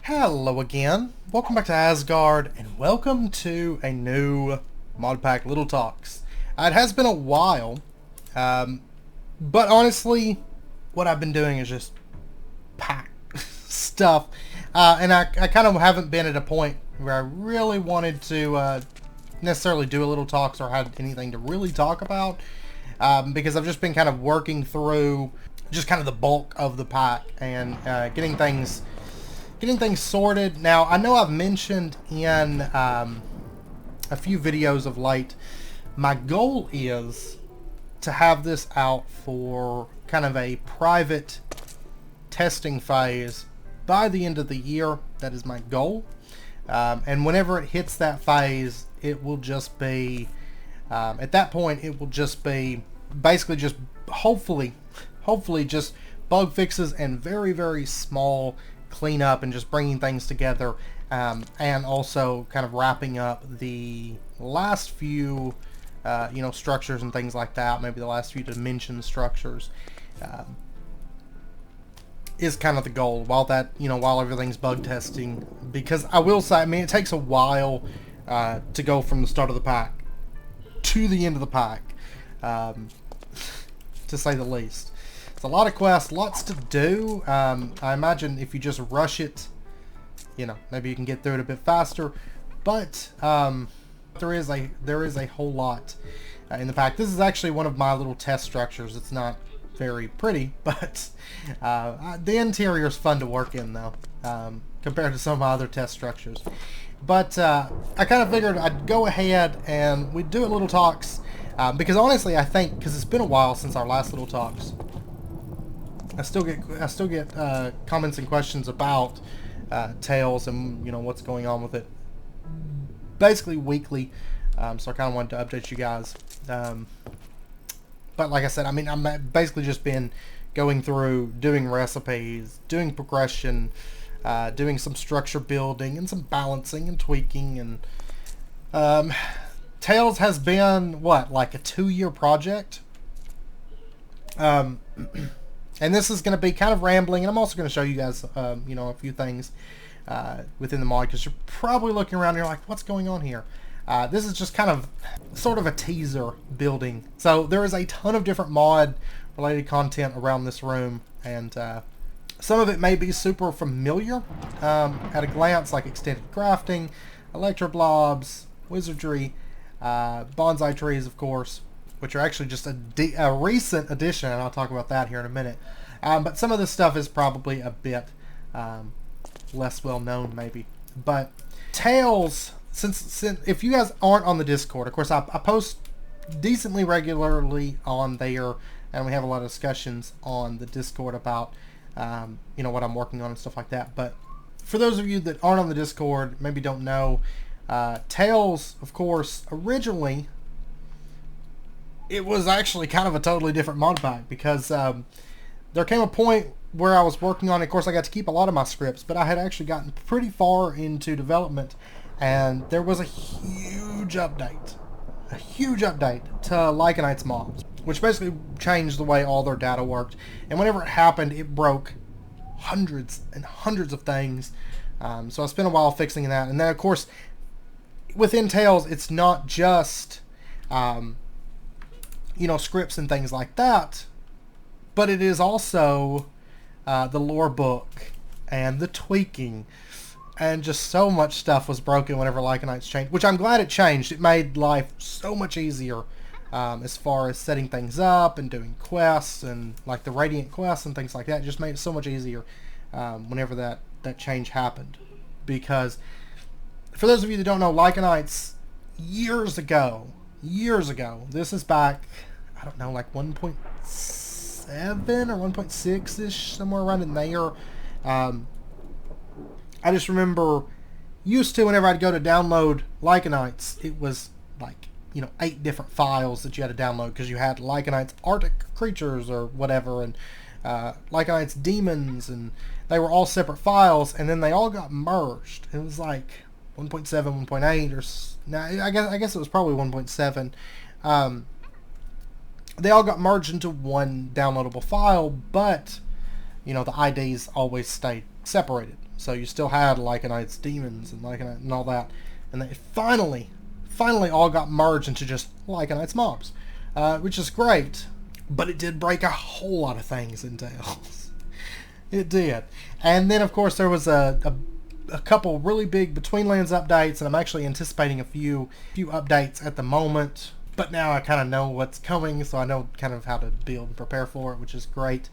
Hello again, welcome back to Asgard, and welcome to a new Modpack Little Talks. It has been a while, but honestly, what I've been doing is just pack stuff, and I kind of haven't been at a point where I really wanted to necessarily do a Little Talks or had anything to really talk about, because I've just been kind of working through just kind of the bulk of the pack and getting things sorted. Now, I know I've mentioned in a few videos of late, my goal is to have this out for kind of a private testing phase by the end of the year. That is my goal. And whenever it hits that phase, it will just be, at that point, it will just be basically just hopefully just bug fixes and very, very small clean up and just bringing things together, and also kind of wrapping up the last few structures and things like that, maybe the last few dimension structures, is kind of the goal while everything's bug testing, because I will say, I mean, it takes a while to go from the start of the pack to the end of the pack, to say the least. It's a lot of quests, lots to do. I imagine if you just rush it, maybe you can get through it a bit faster. But there is a whole lot in the pack. This is actually one of my little test structures. It's not very pretty, but the interior is fun to work in, though, compared to some of my other test structures. But I kind of figured I'd go ahead and we'd do a Little Talks, because honestly, I think, because it's been a while since our last Little Talks, I still get comments and questions about Tails and what's going on with it, basically weekly. So I kind of wanted to update you guys. But like I said, I mean, I'm basically just been going through, doing recipes, doing progression, doing some structure building and some balancing and tweaking. And Tails has been like a 2-year project. And this is going to be kind of rambling, and I'm also going to show you guys, a few things within the mod, because you're probably looking around and you're like, what's going on here? This is just kind of sort of a teaser building. So there is a ton of different mod-related content around this room, and some of it may be super familiar at a glance, like extended crafting, electro blobs, wizardry, bonsai trees, of course, which are actually just a recent addition, and I'll talk about that here in a minute. But some of this stuff is probably a bit less well known, maybe. But Tails, since if you guys aren't on the Discord, of course I post decently regularly on there, and we have a lot of discussions on the Discord about what I'm working on and stuff like that. But for those of you that aren't on the Discord, maybe don't know, Tails, of course, originally, it was actually kind of a totally different mod pack, because there came a point where I was working on it. Of course, I got to keep a lot of my scripts, but I had actually gotten pretty far into development, and there was a huge update to Lycanite's mobs, which basically changed the way all their data worked. And whenever it happened, it broke hundreds and hundreds of things. So I spent a while fixing that. And then, of course, within Tails, it's not just scripts and things like that, but it is also the lore book and the tweaking, and just so much stuff was broken whenever Lycanites changed, which I'm glad it changed. It made life so much easier as far as setting things up and doing quests, and like the Radiant quests and things like that. It just made it so much easier whenever that change happened. Because for those of you that don't know, Lycanites, years ago, this is back, I don't know, like 1.7 or 1.6-ish, somewhere around in there. I just remember, used to, whenever I'd go to download Lycanites, it was like, 8 different files that you had to download, because you had Lycanites Arctic creatures or whatever, and Lycanites demons, and they were all separate files, and then they all got merged. It was like 1.7, 1.8, or I guess it was probably 1.7. They all got merged into one downloadable file, but the IDs always stayed separated. So you still had Lycanite's demons and Lycanite and all that. And they finally all got merged into just Lycanite's mobs, which is great. But it did break a whole lot of things in Tales. It did. And then, of course, there was a couple really big Between Lands updates, and I'm actually anticipating a few updates at the moment. But now I kind of know what's coming, so I know kind of how to build and prepare for it, which is great.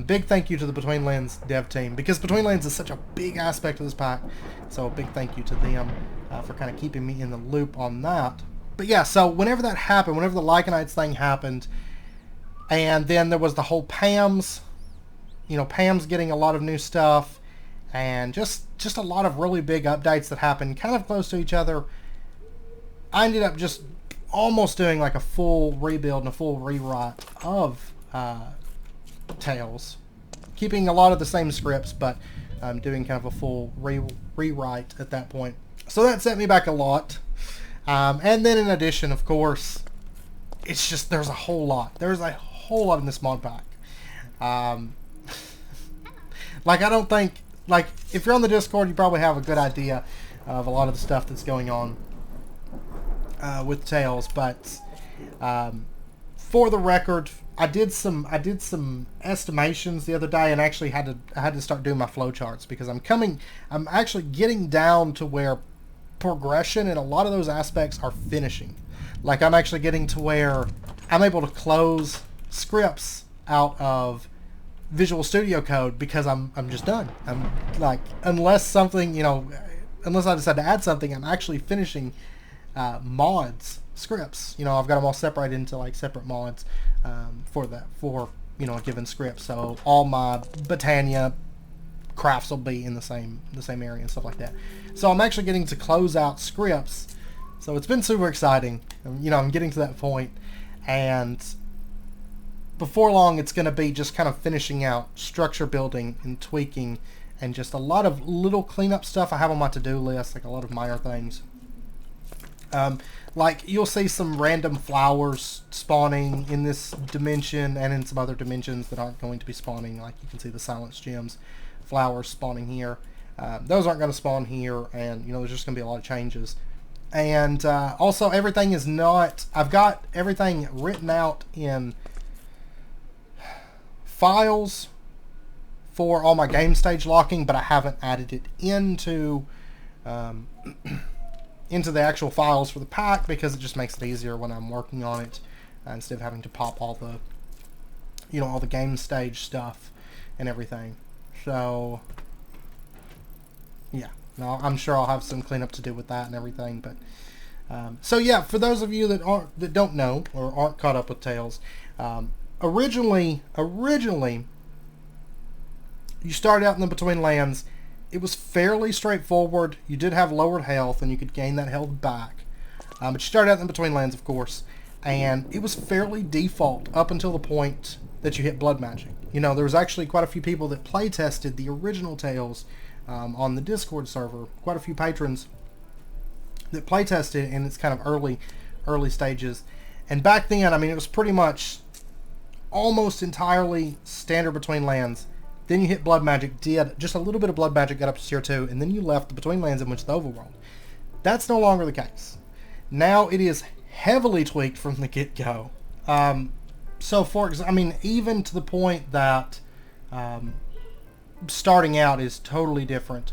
Big thank you to the Between Lands dev team, because Between Lands is such a big aspect of this pack. So a big thank you to them for kind of keeping me in the loop on that. But yeah, so whenever that happened, whenever the Lycanites thing happened, and then there was the whole Pam's, Pam's getting a lot of new stuff, and just a lot of really big updates that happened kind of close to each other. I ended up just almost doing like a full rebuild and a full rewrite of Tales, keeping a lot of the same scripts, but doing kind of a full rewrite at that point. So that set me back a lot. And then in addition, of course, it's just there's a whole lot. There's a whole lot in this mod pack. I don't think, if you're on the Discord, you probably have a good idea of a lot of the stuff that's going on with Tales, but for the record, I did some estimations the other day, and actually I had to start doing my flowcharts, because I'm actually getting down to where progression in a lot of those aspects are finishing. I'm actually getting to where I'm able to close scripts out of Visual Studio Code, because I'm just done. I'm unless I decide to add something, I'm actually finishing mods scripts. I've got them all separated into separate mods for a given script. So all my Britannia crafts will be in the same area and stuff like that. So I'm actually getting to close out scripts. So it's been super exciting. I'm getting to that point, and before long it's going to be just kind of finishing out structure building and tweaking, and just a lot of little cleanup stuff I have on my to-do list, a lot of minor things. You'll see some random flowers spawning in this dimension and in some other dimensions that aren't going to be spawning. You can see the Silence Gems flowers spawning here. Those aren't going to spawn here, and there's just going to be a lot of changes. And also, everything is not... I've got everything written out in files for all my game stage locking, but I haven't added it into the actual files for the pack, because it just makes it easier when I'm working on it, instead of having to pop all the all the game stage stuff and everything. So yeah, no, I'm sure I'll have some cleanup to do with that and everything. But so yeah, for those of you that don't know or aren't caught up with Tales, originally you started out in the Between Lands. It was fairly straightforward. You did have lowered health, and you could gain that health back. But you started out in the Between Lands, of course, and it was fairly default up until the point that you hit Blood Magic. There was actually quite a few people that play tested the original Tales on the Discord server. Quite a few patrons that play tested in its kind of early stages. And back then, it was pretty much almost entirely standard Between Lands. Then you hit Blood Magic, did just a little bit of Blood Magic, got up to tier 2, and then you left the Between Lands and went to the Overworld. That's no longer the case. Now it is heavily tweaked from the get-go. So for example, even to the point that starting out is totally different,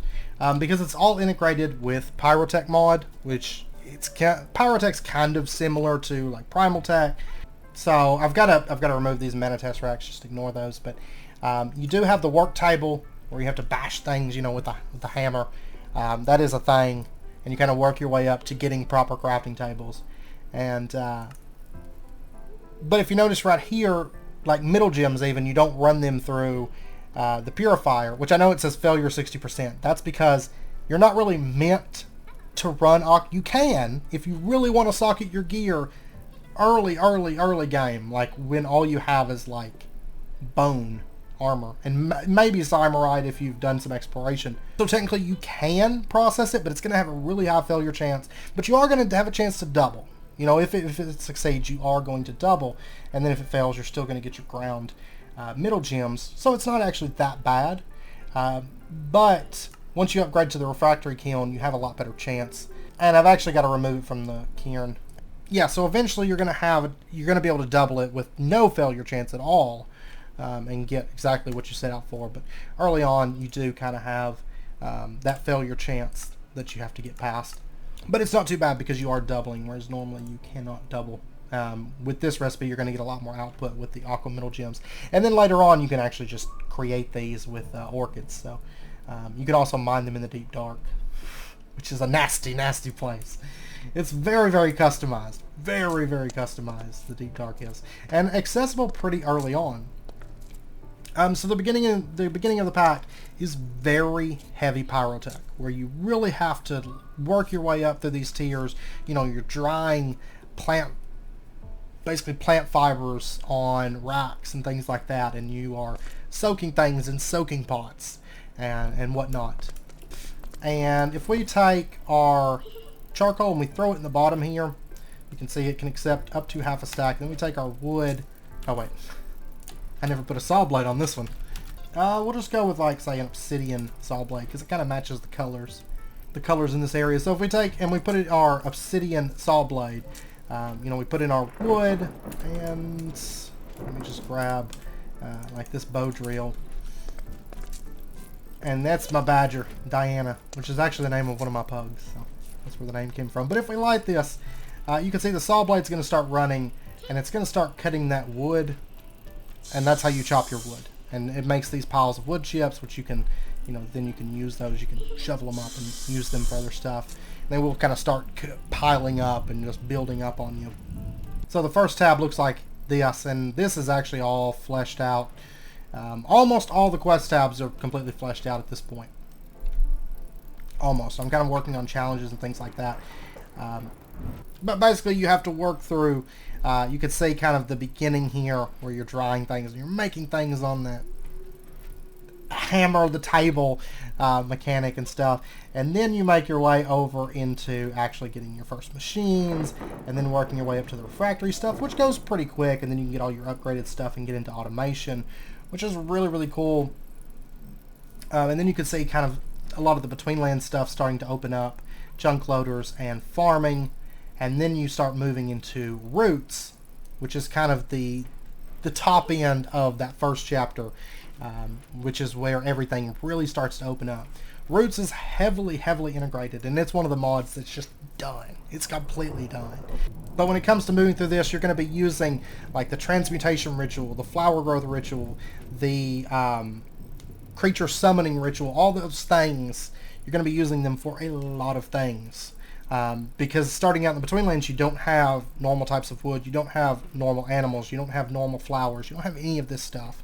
because it's all integrated with Pyrotech mod, which Pyrotech's kind of similar to Primal Tech. So I've got to remove these Mana Tesseracts, just ignore those, but you do have the work table where you have to bash things, with the hammer. That is a thing, and you kind of work your way up to getting proper crafting tables. And but if you notice right here, middle gems even, you don't run them through the purifier, which I know it says failure 60%. That's because you're not really meant to run. You can, if you really want to socket your gear early game, when all you have is bone armor and maybe Symarite if you've done some exploration. So technically you can process it, but it's going to have a really high failure chance. But you are going to have a chance to double. If it succeeds, you are going to double, and then if it fails, you're still going to get your ground middle gems. So it's not actually that bad. But Once you upgrade to the refractory kiln, you have a lot better chance. And I've actually got to remove it from the cairn. Yeah, so eventually you're going to be able to double it with no failure chance at all, and get exactly what you set out for. But early on, you do kind of have that failure chance that you have to get past. But it's not too bad because you are doubling, whereas normally you cannot double. With this recipe, you're going to get a lot more output with the aqua mineral gems. And then later on, you can actually just create these with orchids. So you can also mine them in the deep dark, which is a nasty, nasty place. It's very, very customized. Very, very customized, the deep dark is. And accessible pretty early on. So the beginning of the pack is very heavy pyrotech, where you really have to work your way up through these tiers. You know, you're drying basically plant fibers on racks and things like that, and you are soaking things in soaking pots and whatnot. And if we take our charcoal and we throw it in the bottom here, you can see it can accept up to half a stack. Then we take our wood. Oh wait, I never put a saw blade on this one. We'll just go with, like, say, an obsidian saw blade because it kind of matches the colors in this area. So if we take and we put in our obsidian saw blade, you know, we put in our wood, and let me just grab like this bow drill, and that's my badger, Diana, which is actually the name of one of my pugs. So that's where the name came from. But if we light this, you can see the saw blade's going to start running, and it's going to start cutting that wood, and that's how you chop your wood. And it makes these piles of wood chips, which you can, you know, then you can use those. You can shovel them up and use them for other stuff. They will kind of start piling up and just building up on you. So the first tab looks like this, and this is actually all fleshed out. Almost all the quest tabs are completely fleshed out at this point. Almost. I'm kind of working on challenges and things like that. But basically you have to work through, you could see kind of the beginning here where you're drying things and you're making things on that hammer the table mechanic and stuff, and then you make your way over into actually getting your first machines, and then working your way up to the refractory stuff, which goes pretty quick, and then you can get all your upgraded stuff and get into automation, which is really, really cool. And then you can see kind of a lot of the betweenland stuff starting to open up, junk loaders and farming, and then you start moving into roots, which is kind of the top end of that first chapter, which is where everything really starts to open up. Roots is heavily, heavily integrated, and it's one of the mods that's just done. It's completely done. But when it comes to moving through this, you're going to be using like the transmutation ritual, the flower growth ritual, the creature summoning ritual, all those things. You're going to be using them for a lot of things. Because starting out in the Betweenlands, you don't have normal types of wood, you don't have normal animals, you don't have normal flowers, you don't have any of this stuff.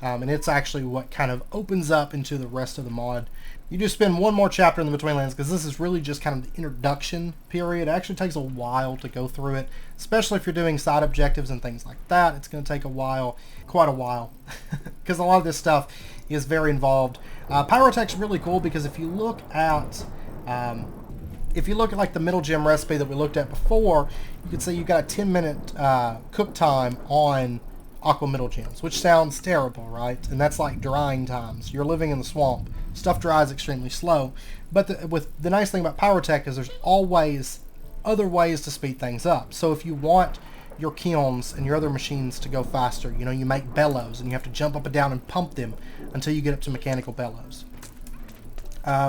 And it's actually what kind of opens up into the rest of the mod. You do spend one more chapter in the Betweenlands because this is really just kind of the introduction period. It actually takes a while to go through it, especially if you're doing side objectives and things like that. It's going to take a while, quite a while, because a lot of this stuff is very involved. Pyrotech's really cool because if you look at like the middle gem recipe that we looked at before, you can see you've got a 10-minute cook time on aqua middle gems, which sounds terrible, right? And that's like drying times. You're living in the swamp. Stuff dries extremely slow. But the nice thing about pyrotech is there's always other ways to speed things up. So if you want your kilns and your other machines to go faster, you know, you make bellows and you have to jump up and down and pump them until you get up to mechanical bellows.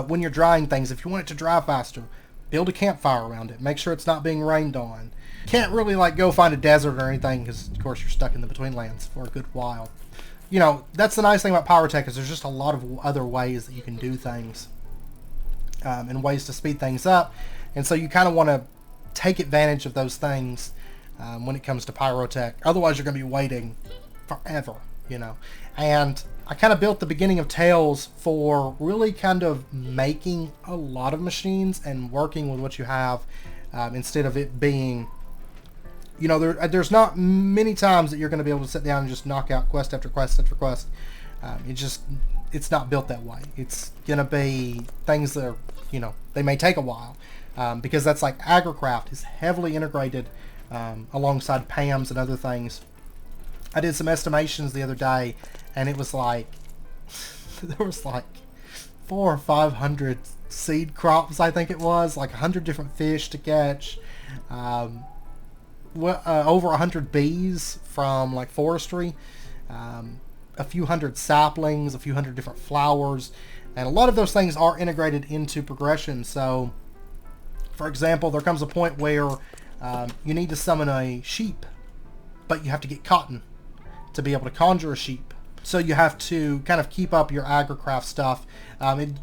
When you're drying things, if you want it to dry faster, build a campfire around it. Make sure it's not being rained on. Can't really like go find a desert or anything because of course you're stuck in the Betweenlands for a good while. You know, that's the nice thing about pyrotech is there's just a lot of other ways that you can do things, and ways to speed things up. And so you kind of want to take advantage of those things when it comes to pyrotech. Otherwise you're going to be waiting forever, you know. And I kind of built the beginning of Tales for really kind of making a lot of machines and working with what you have, instead of it being, you know, there's not many times that you're going to be able to sit down and just knock out quest after quest after quest. It's not built that way. It's going to be things that are, you know, they may take a while, because that's like agricraft is heavily integrated alongside PAMs and other things. I did some estimations the other day, and it was like there was like 400 or 500 seed crops, I think it was, like 100 different fish to catch, over 100 bees from like forestry, a few hundred saplings, a few hundred different flowers, and a lot of those things are integrated into progression. So, for example, there comes a point where you need to summon a sheep, but you have to get cotton to be able to conjure a sheep. So you have to kind of keep up your agricraft stuff.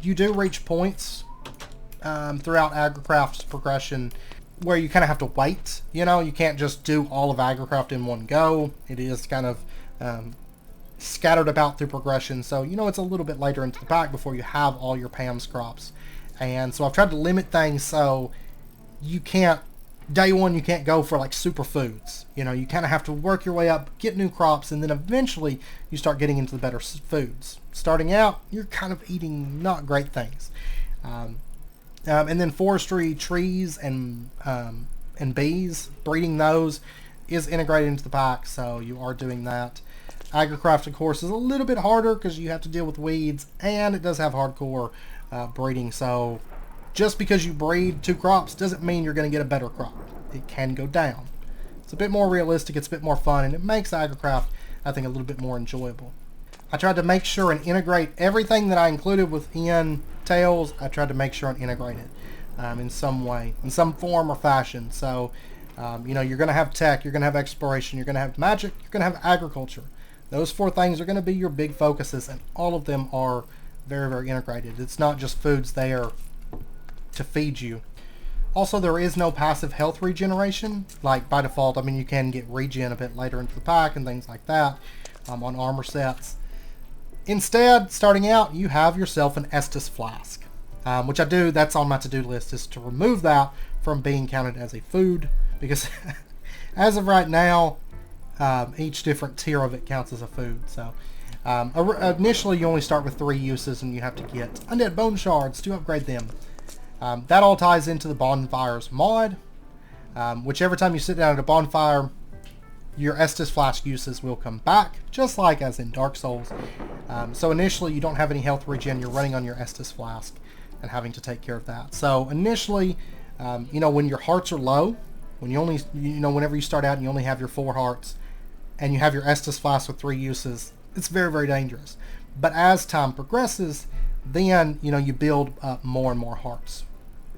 You do reach points throughout agricraft's progression where you kind of have to wait. You know, you can't just do all of agricraft in one go. It is kind of scattered about through progression. So, you know, it's a little bit later into the pack before you have all your Pam's crops. And so I've tried to limit things so you can't, day one, you can't go for like superfoods. You know, you kind of have to work your way up, get new crops, and then eventually you start getting into the better foods. Starting out, you're kind of eating not great things. And then forestry, trees, and bees, breeding those is integrated into the pack, so you are doing that. Agricraft, of course, is a little bit harder because you have to deal with weeds, and it does have hardcore breeding. So just because you breed 2 crops doesn't mean you're going to get a better crop. It can go down. It's a bit more realistic, it's a bit more fun, and it makes agricraft, I think, a little bit more enjoyable. I tried to make sure and integrate everything that I included within Tales. I tried to make sure and integrate it in some way, in some form or fashion. So, you know, you're going to have tech, you're going to have exploration, you're going to have magic, you're going to have agriculture. Those 4 things are going to be your big focuses, and all of them are very, very integrated. It's not just foods there to feed you. Also, there is no passive health regeneration, like by default. I mean, you can get regen a bit later into the pack and things like that on armor sets. Instead, starting out, you have yourself an Estus flask, which I do, that's on my to-do list, is to remove that from being counted as a food, because as of right now, each different tier of it counts as a food. So initially you only start with 3 uses, and you have to get undead bone shards to upgrade them. That all ties into the bonfires mod, which every time you sit down at a bonfire, your Estus flask uses will come back, just like as in Dark Souls. So initially you don't have any health regen, you're running on your Estus flask and having to take care of that. So initially, you know, when your hearts are low, when you only, you know, whenever you start out and you only have your 4 hearts, and you have your Estus flask with 3 uses, it's very, very dangerous. But as time progresses, then, you know, you build up more and more hearts.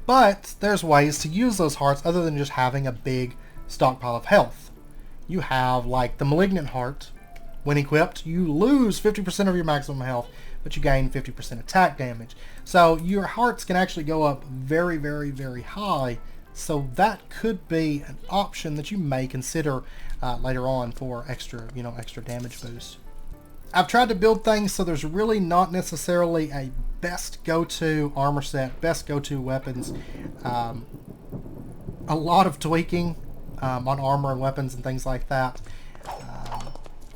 But there's ways to use those hearts other than just having a big stockpile of health. You have, like, the Malignant Heart. When equipped, you lose 50% of your maximum health, but you gain 50% attack damage. So your hearts can actually go up very, very, very high. So that could be an option that you may consider later on for extra, you know, extra damage boost. I've tried to build things so there's really not necessarily a best go-to armor set, best go-to weapons. A lot of tweaking on armor and weapons and things like that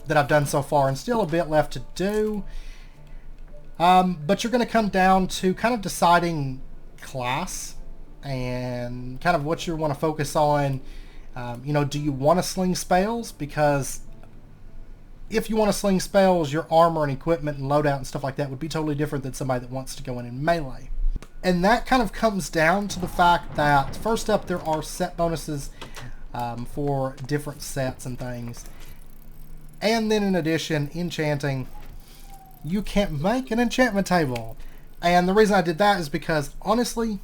that I've done so far, and still a bit left to do. But you're going to come down to kind of deciding class and kind of what you want to focus on. You know, do you want to sling spells? Because if you want to sling spells, your armor and equipment and loadout and stuff like that would be totally different than somebody that wants to go in melee. And that kind of comes down to the fact that, first up, there are set bonuses for different sets and things. And then in addition, enchanting, you can't make an enchantment table. And the reason I did that is because, honestly,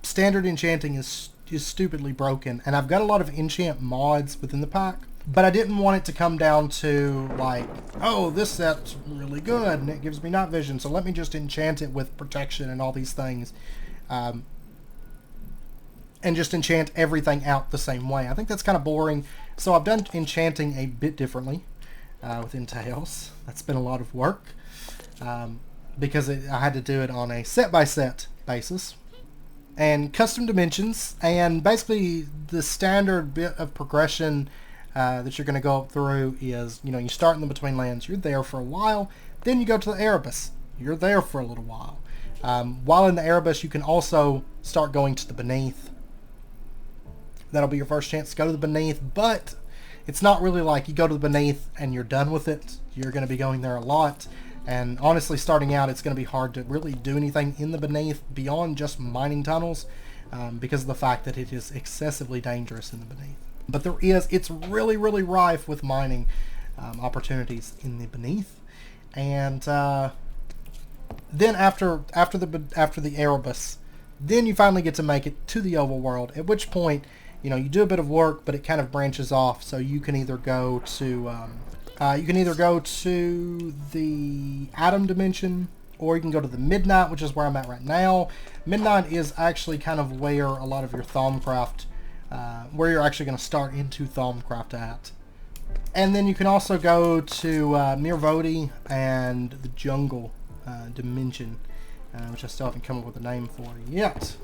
standard enchanting is stupidly broken. And I've got a lot of enchant mods within the pack. But I didn't want it to come down to, like, oh, this set's really good and it gives me night vision, so let me just enchant it with protection and all these things. And just enchant everything out the same way. I think that's kind of boring. So I've done enchanting a bit differently within Tales. That's been a lot of work because I had to do it on a set-by-set basis. And custom dimensions, and basically the standard bit of progression that you're going to go up through is, you know, you start in the Between Lands, you're there for a while, then you go to the Erebus, you're there for a little while. While in the Erebus, you can also start going to the Beneath. That'll be your first chance to go to the Beneath, but it's not really like you go to the Beneath and you're done with it. You're going to be going there a lot. And honestly, starting out, it's going to be hard to really do anything in the beneath beyond just mining tunnels, because of the fact that it is excessively dangerous in the beneath. But it's really, really rife with mining opportunities in the beneath. And then after the Erebus, then you finally get to make it to the overworld, at which point, you know, you do a bit of work, but it kind of branches off. So you can either go to the Atom dimension, or you can go to the Midnight, which is where I'm at right now. Midnight is actually kind of where a lot of your Thaumcraft, where you're actually going to start into Thaumcraft at. And then you can also go to Mirvodi and the Jungle dimension, which I still haven't come up with a name for yet.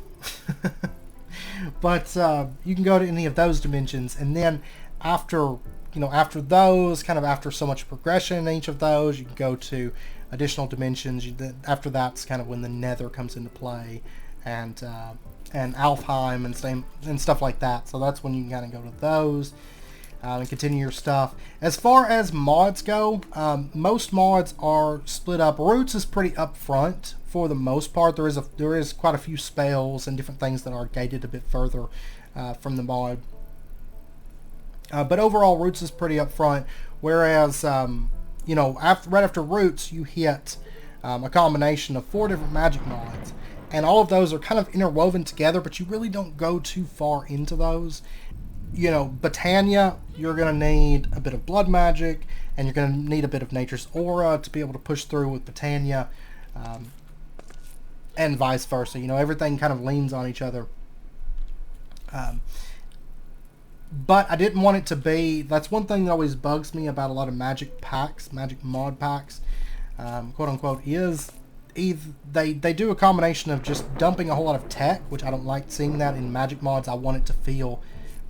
But you can go to any of those dimensions, and then after those, kind of after so much progression in each of those, you can go to additional dimensions. After that's kind of when the Nether comes into play, and Alfheim and stuff like that. So that's when you can kind of go to those and continue your stuff. As far as mods go, most mods are split up. Roots is pretty upfront for the most part. There is quite a few spells and different things that are gated a bit further from the mod. But overall, Roots is pretty upfront, whereas, right after Roots, you hit a combination of 4 different magic mods. And all of those are kind of interwoven together, but you really don't go too far into those. You know, Botania, you're going to need a bit of blood magic, and you're going to need a bit of Nature's Aura to be able to push through with Botania, and vice versa. You know, everything kind of leans on each other. But I didn't want it to be... That's one thing that always bugs me about a lot of magic packs, magic mod packs, quote-unquote, is they do a combination of just dumping a whole lot of tech, which I don't like seeing that in magic mods. I want it to feel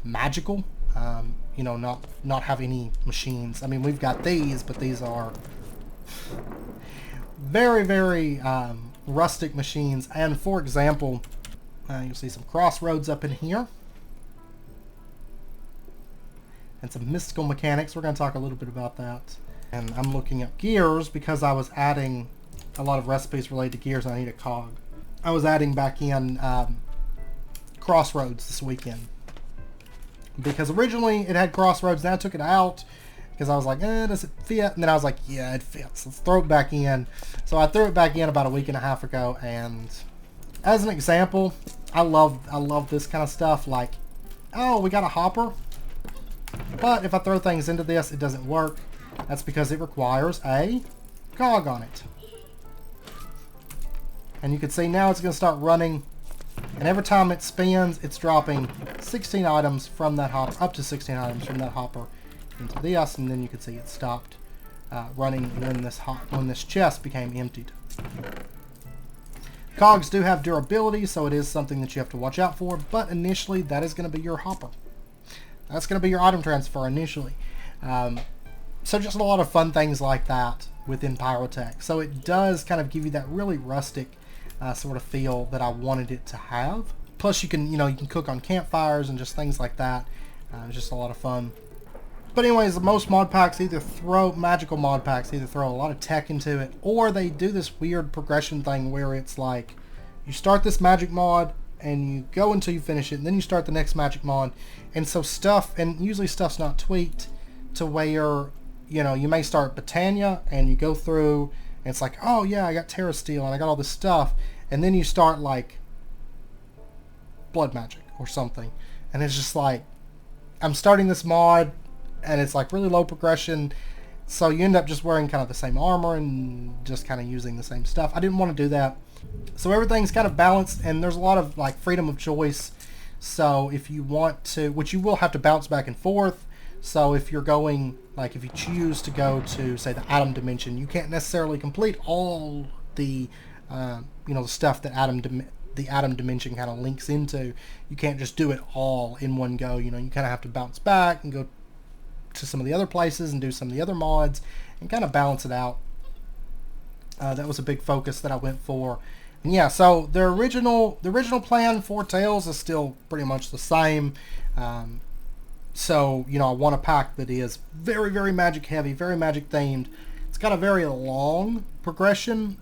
magical, not have any machines. I mean, we've got these, but these are very, very rustic machines. And for example, you'll see some crossroads up in here. And some mystical mechanics. We're going to talk a little bit about that. And I'm looking at gears because I was adding a lot of recipes related to gears. I need a cog. I was adding back in crossroads this weekend, because originally it had crossroads. Then I took it out because I was like, does it fit? And then I was like, yeah, it fits. Let's throw it back in. So I threw it back in about a week and a half ago. And as an example, I love this kind of stuff. Like, oh, we got a hopper. But if I throw things into this, it doesn't work. That's because it requires a cog on it. And you can see now it's going to start running. And every time it spins, it's dropping 16 items from that hopper, up to 16 items from that hopper into this. And then you can see it stopped running when this chest became emptied. Cogs do have durability, so it is something that you have to watch out for. But initially, that is going to be your hopper. That's going to be your item transfer initially. So just a lot of fun things like that within Pyrotech. So it does kind of give you that really rustic sort of feel that I wanted it to have. Plus you can cook on campfires and just things like that. It's just a lot of fun. But anyways, most mod packs magical mod packs either throw a lot of tech into it, or they do this weird progression thing where it's like, you start this magic mod, and you go until you finish it, and then you start the next magic mod. And so usually stuff's not tweaked to where, you may start Botania, and you go through, and it's like, oh yeah, I got Terra Steel, and I got all this stuff, and then you start, like, blood magic or something. And it's just like, I'm starting this mod, and it's like really low progression, so you end up just wearing kind of the same armor, and just kind of using the same stuff. I didn't want to do that. So everything's kind of balanced, and there's a lot of like freedom of choice. So if you want to, which you will have to bounce back and forth. So if you're going, like if you choose to go to, say, the Atom dimension, you can't necessarily complete all the, the stuff that the Atom dimension kind of links into. You can't just do it all in one go. You kind of have to bounce back and go to some of the other places and do some of the other mods and kind of balance it out. That was a big focus that I went for. And yeah, so the original plan for Tales is still pretty much the same. So, I want a pack that is very, very magic heavy, very magic themed. It's got a very long progression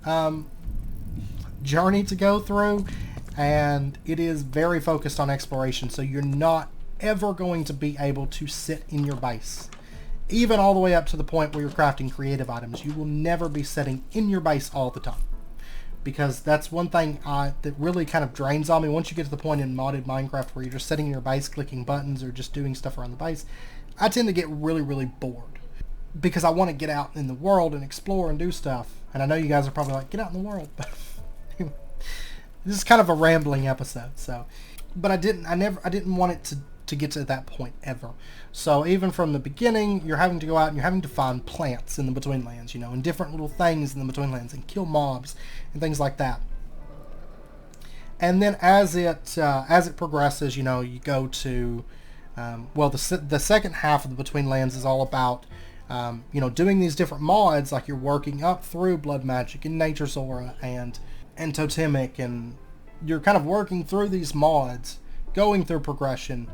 journey to go through, and it is very focused on exploration, so you're not ever going to be able to sit in your base. Even all the way up to the point where you're crafting creative items, you will never be sitting in your base all the time. Because that's one thing that really kind of drains on me. Once you get to the point in modded Minecraft where you're just sitting in your base clicking buttons or just doing stuff around the base, I tend to get really, really bored. Because I want to get out in the world and explore and do stuff. And I know you guys are probably like, get out in the world. But this is kind of a rambling episode. So, but I didn't want it to get to that point ever. So even from the beginning, you're having to go out and you're having to find plants in the Between Lands, you know, and different little things in the Between Lands, and kill mobs and things like that. And then as it progresses, you know, you go to well, the second half of the Between Lands is all about you know, doing these different mods, like you're working up through Blood Magic and Nature's Aura and Totemic, and you're kind of working through these mods, going through progression.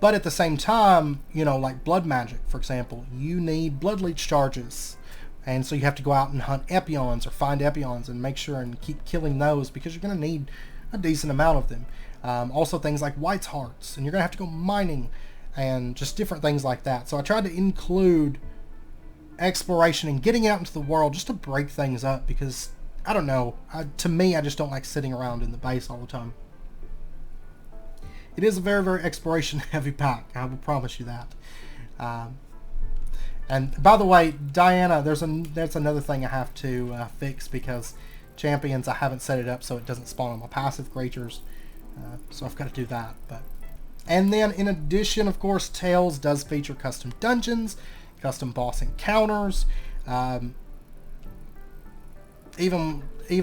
But at the same time, you know, like Blood Magic, for example, you need Blood Leech charges. And so you have to go out and hunt Epions or find Epions and make sure and keep killing those, because you're going to need a decent amount of them. Also things like White's Hearts, and you're going to have to go mining and just different things like that. So I tried to include exploration and getting out into the world just to break things up, because, I don't know, to me, I just don't like sitting around in the base all the time. It is a very, very exploration-heavy pack. I will promise you that. And by the way, Diana, that's another thing I have to fix, because champions, I haven't set it up so it doesn't spawn on my passive creatures. So I've got to do that. And then, in addition, of course, Tales does feature custom dungeons, custom boss encounters, even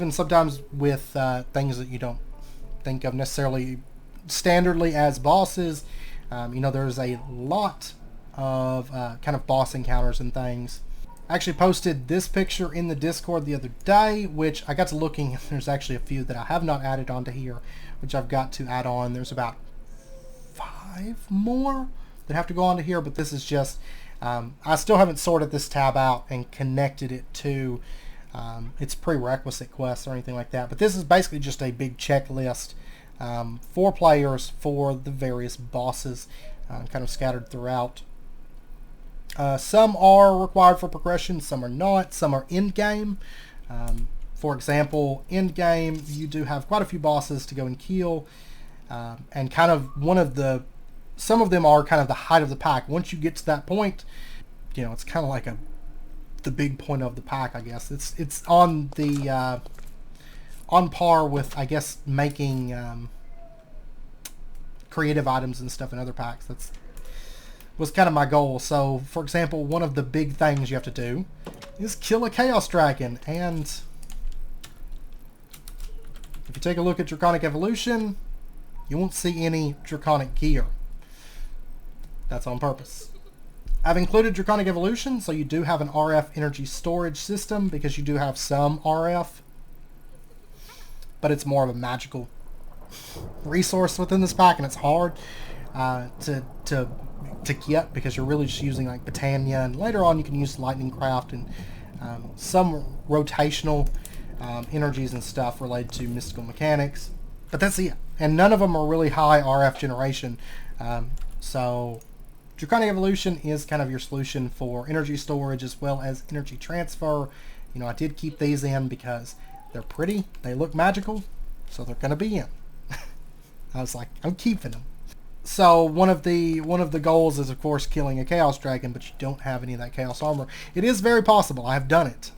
sometimes with things that you don't think of necessarily standardly as bosses. You know, there's a lot of kind of boss encounters and things. I actually posted this picture in the Discord the other day, which I got to looking, there's actually a few that I have not added onto here, which I've got to add on. There's about 5 more that have to go onto here, but this is just, I still haven't sorted this tab out and connected it to its prerequisite quests or anything like that. But this is basically just a big checklist for players for the various bosses, kind of scattered throughout. Some are required for progression, some are not, some are end-game. For example, end-game, you do have quite a few bosses to go and kill, and kind of some of them are kind of the height of the pack. Once you get to that point, you know, it's kind of like the big point of the pack, I guess. It's on the on par with, I guess, making creative items and stuff in other packs. That was kind of my goal. So, for example, one of the big things you have to do is kill a Chaos Dragon. And if you take a look at Draconic Evolution, you won't see any Draconic gear. That's on purpose. I've included Draconic Evolution, so you do have an RF energy storage system, because you do have some RF, but it's more of a magical resource within this pack, and it's hard to get, because you're really just using like Britannia, and later on you can use Lightning Craft and some rotational energies and stuff related to mystical mechanics, but that's it. And none of them are really high RF generation, so Draconic Evolution is kind of your solution for energy storage as well as energy transfer. You know, I did keep these in because they're pretty, they look magical, so they're going to be in. I was like, I'm keeping them. So one of the goals is, of course, killing a Chaos Dragon, but you don't have any of that Chaos Armor. It is very possible. I have done it.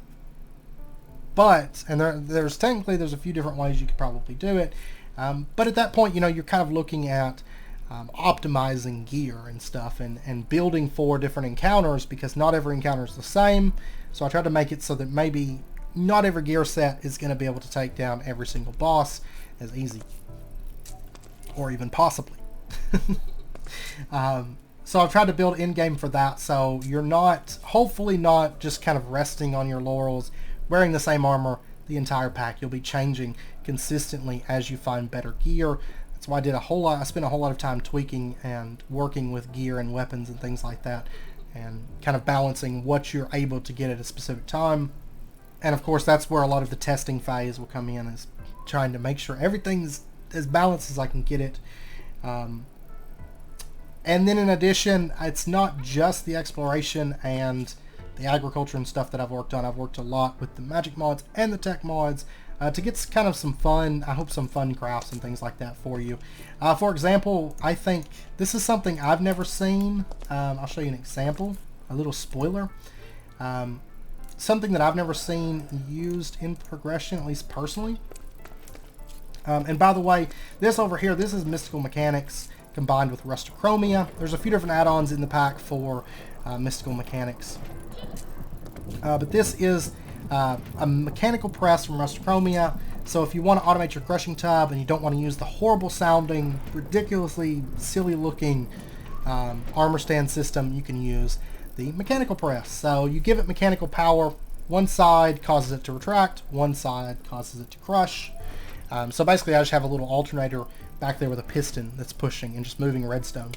But, and there's technically, there's a few different ways you could probably do it. But at that point, you know, you're kind of looking at optimizing gear and stuff, and building for different encounters, because not every encounter is the same. So I tried to make it so that maybe not every gear set is going to be able to take down every single boss as easy, or even possibly. So I've tried to build in-game for that, so you're not, hopefully not just kind of resting on your laurels, wearing the same armor the entire pack. You'll be changing consistently as you find better gear. That's why I spent a whole lot of time tweaking and working with gear and weapons and things like that, and kind of balancing what you're able to get at a specific time. And of course, that's where a lot of the testing phase will come in, is trying to make sure everything's as balanced as I can get it. And then in addition, it's not just the exploration and the agriculture and stuff that I've worked on. I've worked a lot with the magic mods and the tech mods to get kind of some fun, I hope some fun crafts and things like that for you. For example, I think this is something I've never seen. I'll show you an example, a little spoiler. Something that I've never seen used in progression, at least personally. And by the way, this over here, this is Mystical Mechanics combined with Rustic. There's a few different add-ons in the pack for Mystical Mechanics. But this is a mechanical press from Rustic. So if you want to automate your crushing tub and you don't want to use the horrible sounding, ridiculously silly looking armor stand system, you can use the mechanical press. So you give it mechanical power, one side causes it to retract, one side causes it to crush. So basically I just have a little alternator back there with a piston that's pushing and just moving redstone.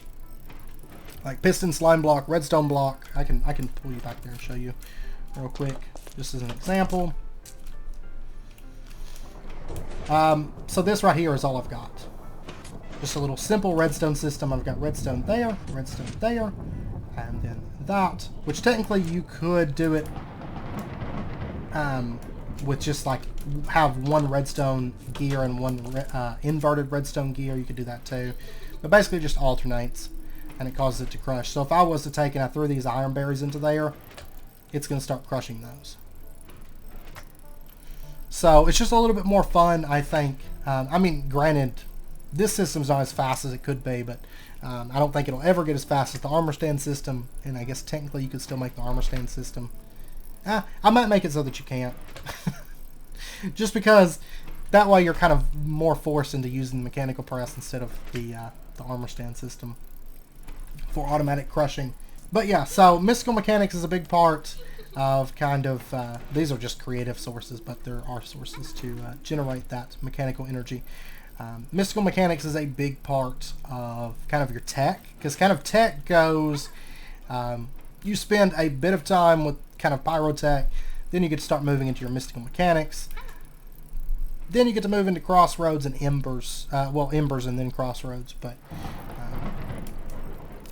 Like piston, slime block, redstone block. I can pull you back there and show you real quick, just as an example. So this right here is all I've got. Just a little simple redstone system. I've got redstone there, and then that, which technically you could do it with just like have one redstone gear and one inverted redstone gear. You could do that too, but basically it just alternates and it causes it to crush. So if I was to take and I threw these iron berries into there, it's going to start crushing those. So it's just a little bit more fun, I think. I mean, granted, this system's not as fast as it could be, but I don't think it'll ever get as fast as the armor stand system, and I guess technically you could still make the armor stand system. I might make it so that you can't. Just because that way you're kind of more forced into using the mechanical press instead of the armor stand system for automatic crushing. But yeah, so Mystical Mechanics is a big part of kind of, these are just creative sources, but there are sources to generate that mechanical energy. Mystical Mechanics is a big part of kind of your tech, because kind of tech goes, you spend a bit of time with kind of pyrotech, then you get to start moving into your Mystical Mechanics, then you get to move into Crossroads and Embers, well, Embers and then Crossroads, but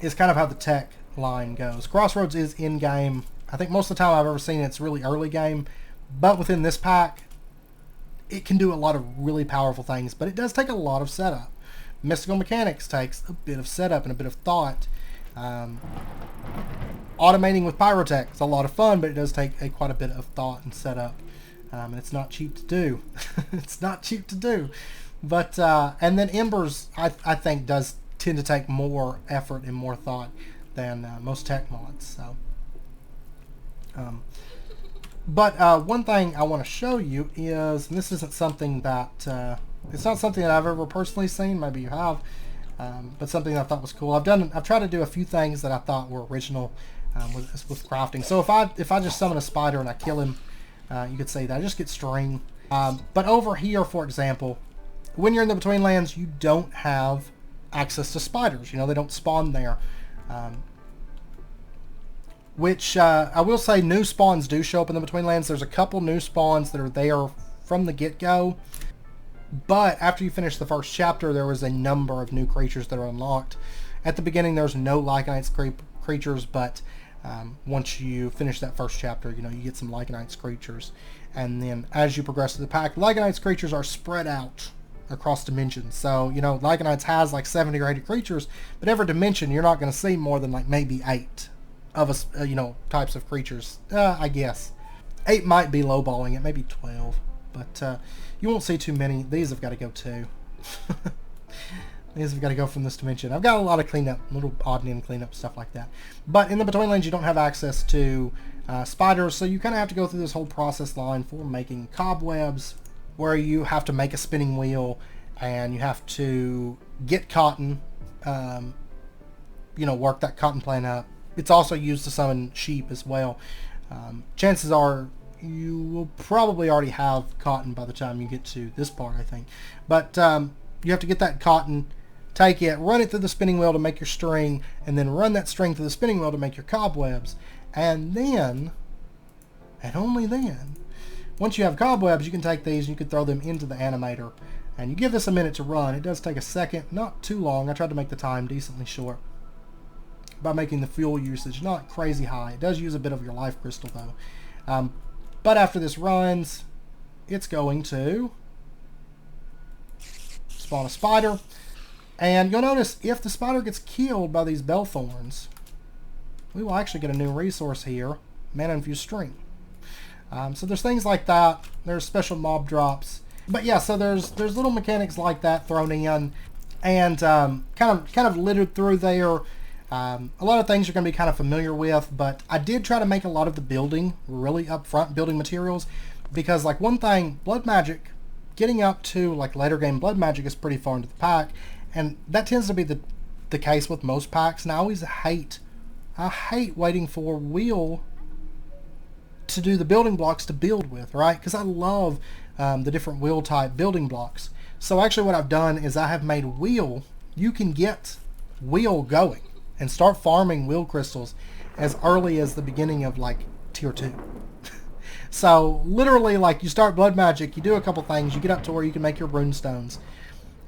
it's kind of how the tech line goes. Crossroads is in-game. I think most of the time I've ever seen it's really early game, but within this pack it can do a lot of really powerful things, but it does take a lot of setup. Mystical Mechanics takes a bit of setup and a bit of thought. Automating with pyrotech is a lot of fun, but it does take quite a bit of thought and setup, and it's not cheap to do. It's not cheap to do. But and then Embers I think does tend to take more effort and more thought than most tech mods. So, but one thing I want to show you is, and this isn't something that it's not something that I've ever personally seen. Maybe you have, but something that I thought was cool. I've tried to do a few things that I thought were original with crafting. So if I just summon a spider and I kill him, you could say that I just get string. But over here, for example, when you're in the Between Lands, you don't have access to spiders. You know, they don't spawn there. Which I will say, new spawns do show up in the Between Lands. There's a couple new spawns that are there from the get-go, but after you finish the first chapter, there was a number of new creatures that are unlocked. At the beginning, there's no Lycanites creatures, but once you finish that first chapter, you know, you get some Lycanites creatures, and then as you progress to the pack, Lycanites creatures are spread out across dimensions. So, you know, Lycanites has like 70 or 80 creatures, but every dimension you're not going to see more than like maybe 8 of us, you know, types of creatures. I guess 8 might be lowballing it, maybe 12, but you won't see too many. These have got to go too. These have got to go from this dimension. I've got a lot of cleanup, little odd and end cleanup, stuff like that. But in the Between Lands, you don't have access to spiders, so you kind of have to go through this whole process line for making cobwebs, where you have to make a spinning wheel, and you have to get cotton, you know, work that cotton plant up. It's also used to summon sheep as well. Chances are you will probably already have cotton by the time you get to this part, I think. But you have to get that cotton, take it, run it through the spinning wheel to make your string, and then run that string through the spinning wheel to make your cobwebs. And then, and only then, once you have cobwebs, you can take these and you can throw them into the animator. And you give this a minute to run. It does take a second, not too long. I tried to make the time decently short by making the fuel usage not crazy high. It does use a bit of your life crystal though. But after this runs, it's going to spawn a spider. And you'll notice if the spider gets killed by these bell thorns, we will actually get a new resource here, mana infused string. So there's things like that. There's special mob drops. But yeah, so there's little mechanics like that thrown in, and kind of littered through there. A lot of things you're going to be kind of familiar with, but I did try to make a lot of the building really upfront, building materials, because like one thing, blood magic, getting up to like later game blood magic is pretty far into the pack, and that tends to be the case with most packs. And I hate waiting for Wheel to do the building blocks to build with, right? Because I love the different wheel type building blocks. So actually what I've done is I have made Wheel, you can get Wheel going and start farming wheel crystals as early as the beginning of like tier 2. So literally, like, you start blood magic, you do a couple things, you get up to where you can make your rune stones,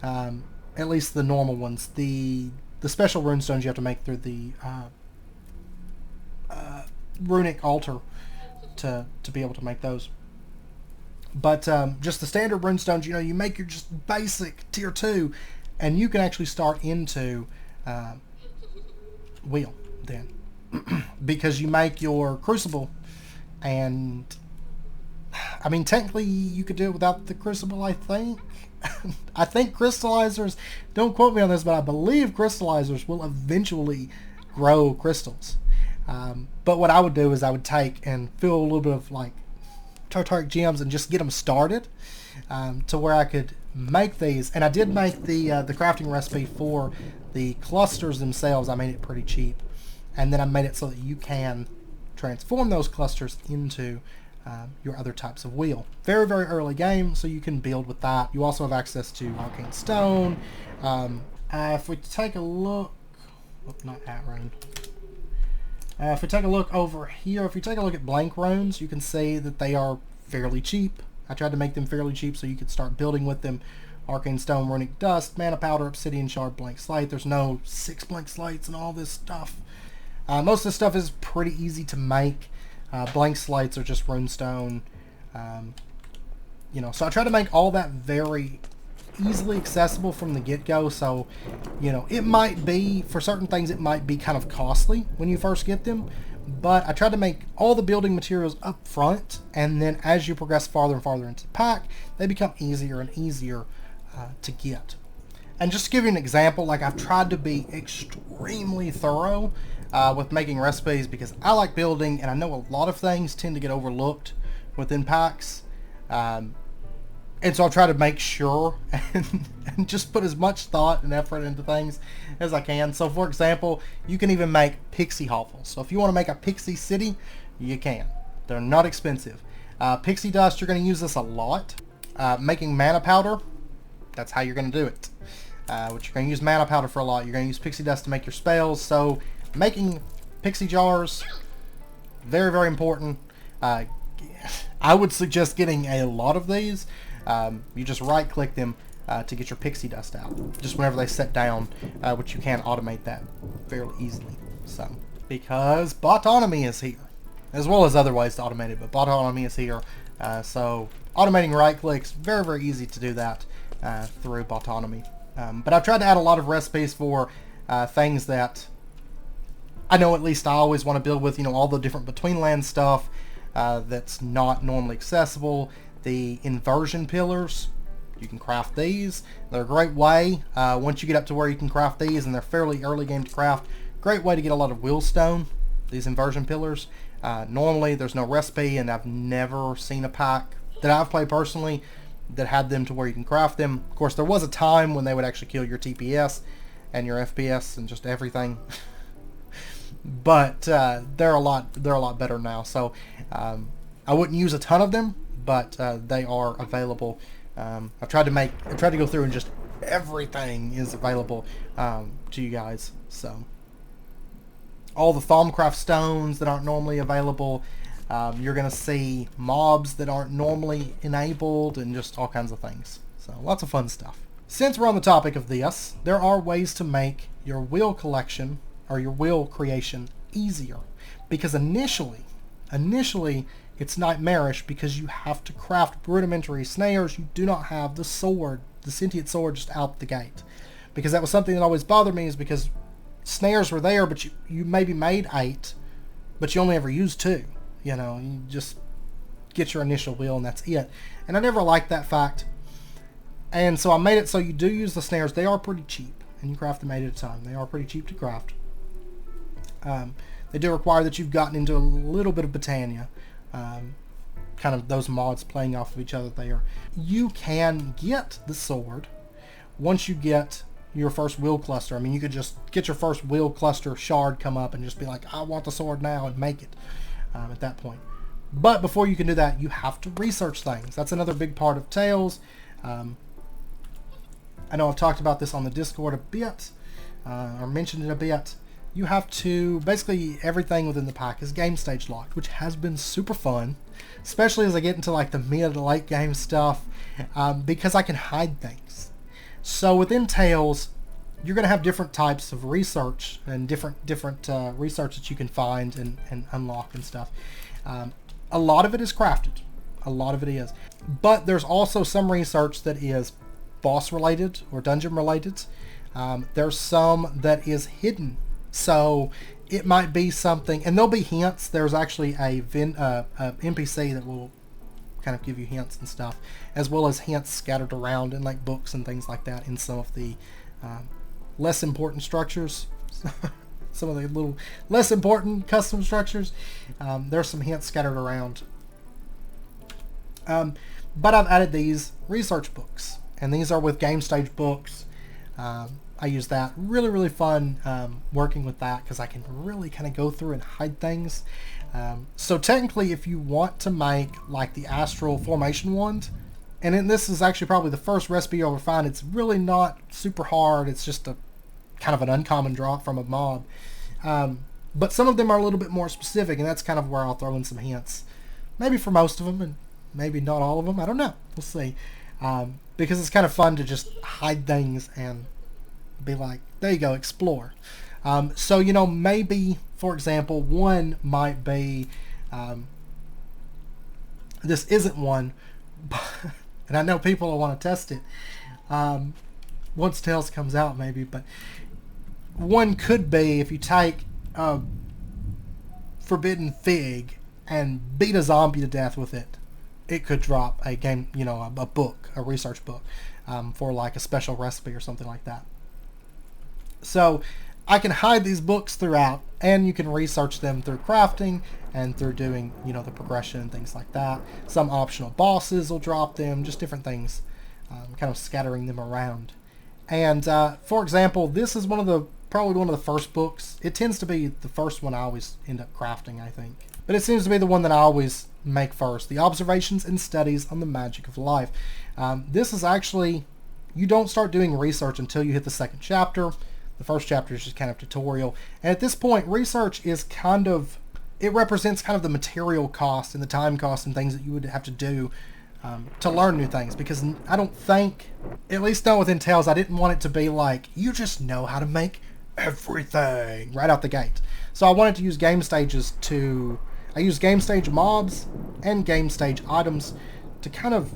at least the normal ones. The special rune stones you have to make through the runic altar to be able to make those. But just the standard rune stones, you make your just basic tier 2, and you can actually start into Wheel then. Because you make your crucible, and I mean technically you could do it without the crucible, I think. I think crystallizers, don't quote me on this, but I believe crystallizers will eventually grow crystals. But what I would do is I would take and fill a little bit of like Tartaric gems and just get them started to where I could make these. And I did make the crafting recipe for the clusters themselves. I made it pretty cheap, and then I made it so that you can transform those clusters into your other types of wheel. Very, very early game, so you can build with that. You also have access to arcane stone. If we take a look, not at rune. If we take a look over here, if you take a look at blank runes, you can see that they are fairly cheap. I tried to make them fairly cheap so you could start building with them. Arcane stone, runic dust, mana powder, obsidian shard, blank slate. There's no 6 blank slates and all this stuff. Most of this stuff is pretty easy to make. Blank slates are just rune stone. So I try to make all that very easily accessible from the get-go. So, it might be, for certain things, it might be kind of costly when you first get them. But I tried to make all the building materials up front, and then as you progress farther and farther into the pack, they become easier and easier to get. And just to give you an example, like I've tried to be extremely thorough with making recipes, because I like building, and I know a lot of things tend to get overlooked within packs. And so I'll try to make sure and just put as much thought and effort into things as I can. So for example, you can even make pixie hovels. So if you want to make a pixie city, you can. They're not expensive. Pixie dust, you're going to use this a lot. Making mana powder, that's how you're going to do it. Which you're going to use mana powder for a lot. You're going to use pixie dust to make your spells. So making pixie jars, very, very important. I would suggest getting a lot of these. You just right click them to get your pixie dust out, just whenever they set down, which you can automate that fairly easily. So, because Botautomy is here, as well as other ways to automate it, but Botautomy is here. So automating right clicks, very, very easy to do that through Botautomy. But I've tried to add a lot of recipes for things that I know at least I always want to build with, all the different between land stuff that's not normally accessible. The inversion pillars, you can craft these. They're a great way, once you get up to where you can craft these, and they're fairly early game to craft, great way to get a lot of wheelstone, these inversion pillars. Normally there's no recipe, and I've never seen a pack that I've played personally that had them to where you can craft them. Of course, there was a time when they would actually kill your TPS and your FPS and just everything. But they're a lot better now. So I wouldn't use a ton of them, but they are available. I've tried to go through and just everything is available to you guys. So all the Thaumcraft stones that aren't normally available. You're going to see mobs that aren't normally enabled, and just all kinds of things. So lots of fun stuff. Since we're on the topic of this, there are ways to make your wheel collection or your wheel creation easier. Because initially it's nightmarish because you have to craft rudimentary snares. You do not have the sword, the sentient sword, just out the gate. Because that was something that always bothered me, is because snares were there, but you maybe made 8, but you only ever used 2. You know, you just get your initial wheel and that's it. And I never liked that fact. And so I made it so you do use the snares. They are pretty cheap, and you craft them 8 at a time. They are pretty cheap to craft. They do require that you've gotten into a little bit of Britannia. Kind of those mods playing off of each other there. You can get the sword once you get your first wheel cluster. I mean, you could just get your first wheel cluster shard come up and just be like, I want the sword now, and make it at that point. But before you can do that, you have to research things. That's another big part of Tales. I know I've talked about this on the Discord a bit, or mentioned it a bit. You have to, basically everything within the pack is game stage locked, which has been super fun, especially as I get into like the mid to late game stuff, because I can hide things. So within Tales, you're going to have different types of research and different research that you can find and unlock and stuff. A lot of it is crafted. A lot of it is. But there's also some research that is boss related or dungeon related. There's some that is hidden. So it might be something, and there'll be hints. There's actually a NPC that will kind of give you hints and stuff, as well as hints scattered around in like books and things like that in some of the less important structures. Some of the little less important custom structures. There's some hints scattered around. But I've added these research books, and these are with game stage books. I use that. Really, really fun working with that, because I can really kind of go through and hide things. So technically, if you want to make like the astral formation wand, and then this is actually probably the first recipe you'll ever find. It's really not super hard. It's just a kind of an uncommon drop from a mob. But some of them are a little bit more specific, and that's kind of where I'll throw in some hints. Maybe for most of them, and maybe not all of them. I don't know. We'll see. Because it's kind of fun to just hide things and be like, there you go, explore. So, you know, maybe, for example, one might be, this isn't one, but, and I know people will want to test it once Tales comes out maybe, but one could be if you take a forbidden fig and beat a zombie to death with it, it could drop a game, you know, a book, a research book, for like a special recipe or something like that. So I can hide these books throughout, and you can research them through crafting and through doing, you know, the progression and things like that. Some optional bosses will drop them, just different things, kind of scattering them around. And for example, this is probably one of the first books. It tends to be the first one I always end up crafting, I think. But it seems to be the one that I always make first. The Observations and Studies on the Magic of Life. This is actually, you don't start doing research until you hit the second chapter. The first chapter is just kind of tutorial. And at this point, research is kind of, it represents kind of the material cost and the time cost and things that you would have to do to learn new things. Because I don't think, at least not within Tales, I didn't want it to be like, you just know how to make everything right out the gate. So I wanted to use game stages I use game stage mobs and game stage items to kind of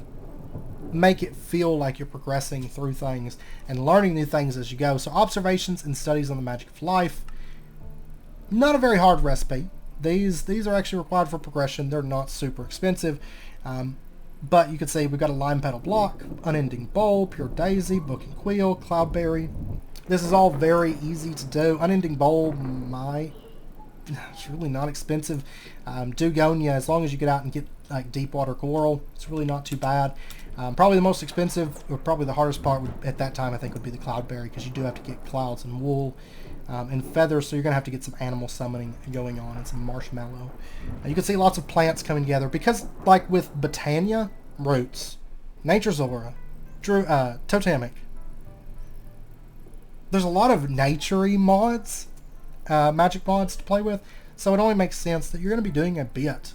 make it feel like you're progressing through things and learning new things as you go. So Observations and Studies on the Magic of Life, not a very hard recipe. These are actually required for progression. They're not super expensive, but you can see we've got a Lime Petal Block, Unending Bowl, Pure Daisy, Book and Quill, Cloudberry. This is all very easy to do. Unending Bowl it's really not expensive. Dugonia, as long as you get out and get like deep water coral, it's really not too bad. Probably the most expensive, or probably the hardest part at that time, I think, would be the Cloudberry, because you do have to get clouds and wool and feathers, so you're going to have to get some animal summoning going on and some marshmallow. You can see lots of plants coming together, because like with Britannia, roots, Nature's Aura, Totemic, there's a lot of nature-y mods, magic mods to play with, so it only makes sense that you're going to be doing a bit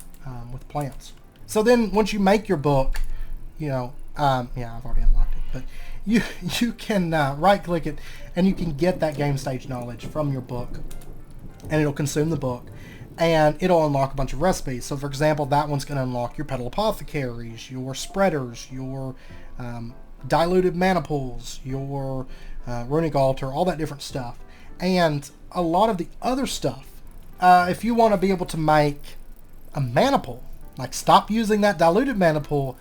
with plants. So then once you make your book, you know, yeah, I've already unlocked it, but you can right-click it, and you can get that game stage knowledge from your book, and it'll consume the book, and it'll unlock a bunch of recipes. So for example, that one's going to unlock your petal apothecaries, your spreaders, your diluted mana pools, your runic altar, all that different stuff. And a lot of the other stuff, if you want to be able to make a mana pool, like stop using that diluted mana pool,